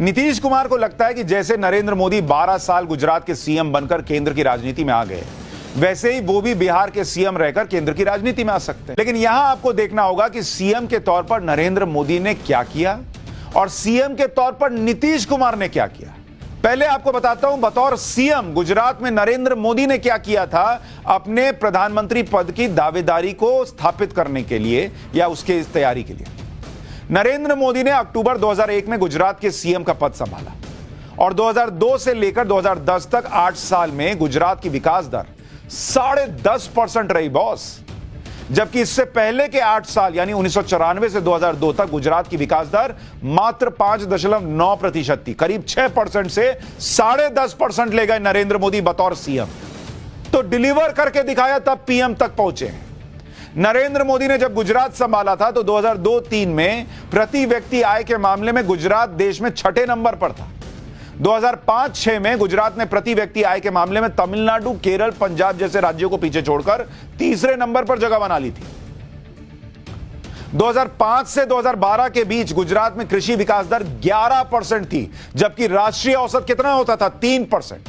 नीतीश कुमार को लगता है कि जैसे नरेंद्र मोदी 12 साल गुजरात के सीएम बनकर केंद्र की राजनीति में आ गए, वैसे ही वो भी बिहार के सीएम रहकर केंद्र की राजनीति में आ सकते हैं। लेकिन यहां आपको देखना होगा कि सीएम के तौर पर नरेंद्र मोदी ने क्या किया और सीएम के तौर पर नीतीश कुमार ने क्या किया। पहले आपको बताता हूं बतौर सीएम गुजरात में नरेंद्र मोदी ने क्या किया था अपने प्रधानमंत्री पद की दावेदारी को स्थापित करने के लिए या उसके इस तैयारी के लिए। नरेंद्र मोदी ने अक्टूबर 2001 में गुजरात के सीएम का पद संभाला और 2002 से लेकर 2010 तक 8 साल में गुजरात की विकास दर 10.5% रही बॉस। जबकि इससे पहले के 8 साल यानी 1994 से 2002 तक गुजरात की विकास दर मात्र 5.9% थी। करीब 6% से 10.5% ले गए नरेंद्र मोदी बतौर सीएम। तो डिलीवर करके दिखाया, तब पीएम तक पहुंचे। नरेंद्र मोदी ने जब गुजरात संभाला था तो 2002-03 में प्रति व्यक्ति आय के मामले में गुजरात देश में 6ठे नंबर पर था। 2005-06 में गुजरात ने प्रति व्यक्ति आय के मामले में तमिलनाडु, केरल, पंजाब जैसे राज्यों को पीछे छोड़कर तीसरे नंबर पर जगह बना ली थी। 2005 से 2012 के बीच गुजरात में कृषि विकास दर 11% थी, जबकि राष्ट्रीय औसत कितना होता था? 3%।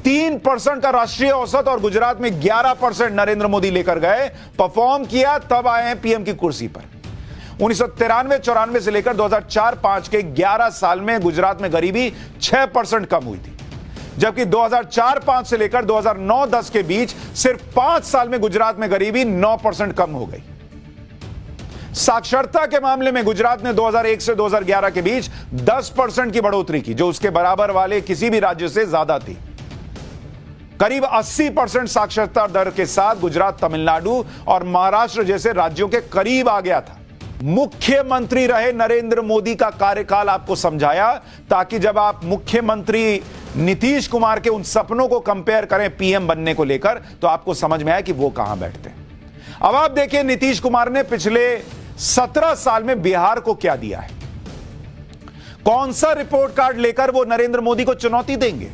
3% का राष्ट्रीय औसत और गुजरात में 11% नरेंद्र मोदी लेकर गए, परफॉर्म किया, तब आए हैं पीएम की कुर्सी पर। 1993-94 से लेकर 2004-05 के 11 साल में गुजरात में गरीबी 6% कम हुई थी, जबकि 2004-05 से लेकर 2009-10 के बीच सिर्फ 5 साल में गुजरात में गरीबी 9% कम हो गई। साक्षरता के मामले में गुजरात ने 2001 से 2011 के बीच 10% की बढ़ोतरी की, जो उसके बराबर वाले किसी भी राज्य से ज्यादा थी। करीब 80% साक्षरता दर के साथ गुजरात तमिलनाडु और महाराष्ट्र जैसे राज्यों के करीब आ गया था। मुख्यमंत्री रहे नरेंद्र मोदी का कार्यकाल आपको समझाया, ताकि जब आप मुख्यमंत्री नीतीश कुमार के उन सपनों को कंपेयर करें पीएम बनने को लेकर, तो आपको समझ में आए कि वो कहां बैठते हैं। अब आप देखिए नीतीश कुमार ने पिछले 17 साल में बिहार को क्या दिया है। कौन सा रिपोर्ट कार्ड लेकर वो नरेंद्र मोदी को चुनौती देंगे।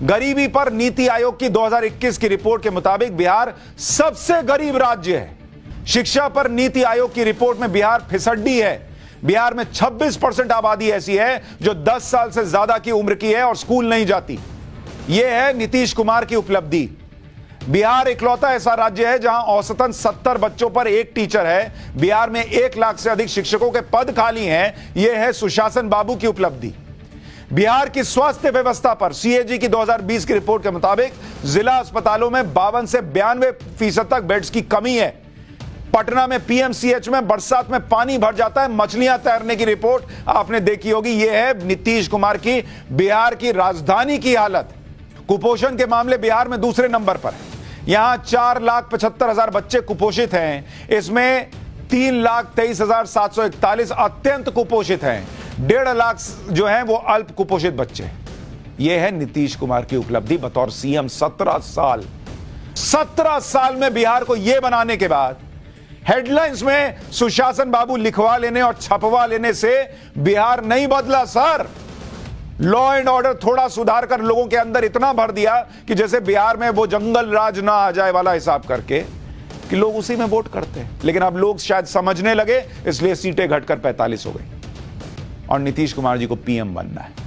गरीबी पर नीति आयोग की 2021 की रिपोर्ट के मुताबिक बिहार सबसे गरीब राज्य है। शिक्षा पर नीति आयोग की रिपोर्ट में बिहार फिसड्डी है। बिहार में 26% आबादी ऐसी है जो 10 साल से ज्यादा की उम्र की है और स्कूल नहीं जाती। यह है नीतीश कुमार की उपलब्धि। बिहार इकलौता ऐसा राज्य है जहां औसतन 70 बच्चों पर एक टीचर है। बिहार में 1 लाख से अधिक शिक्षकों के पद खाली हैं। यह है सुशासन बाबू की उपलब्धि। बिहार की स्वास्थ्य व्यवस्था पर सीएजी की 2020 की रिपोर्ट के मुताबिक जिला अस्पतालों में 52 से 92% तक बेड्स की कमी है। पटना में पीएमसीएच में बरसात में पानी भर जाता है, मछलियां तैरने की रिपोर्ट आपने देखी होगी। यह है नीतीश कुमार की बिहार की राजधानी की हालत। कुपोषण के मामले बिहार में दूसरे नंबर पर है। यहां 4,75,000 बच्चे कुपोषित हैं। इसमें 3,23,741 अत्यंत कुपोषित हैं। 1.5 लाख जो हैं वो अल्प कुपोषित बच्चे। यह है नीतीश कुमार की उपलब्धि बतौर सीएम। 17 साल में बिहार को यह बनाने के बाद हेडलाइंस में सुशासन बाबू लिखवा लेने और छपवा लेने से बिहार नहीं बदला सर। लॉ एंड ऑर्डर थोड़ा सुधार कर लोगों के अंदर इतना भर दिया कि जैसे बिहार में वो जंगल राज ना आ जाए वाला हिसाब करके कि लोग उसी में वोट करते हैं। लेकिन अब लोग शायद समझने लगे, इसलिए सीटें घटकर 45 हो गई और नीतीश कुमार जी को पीएम बनना है।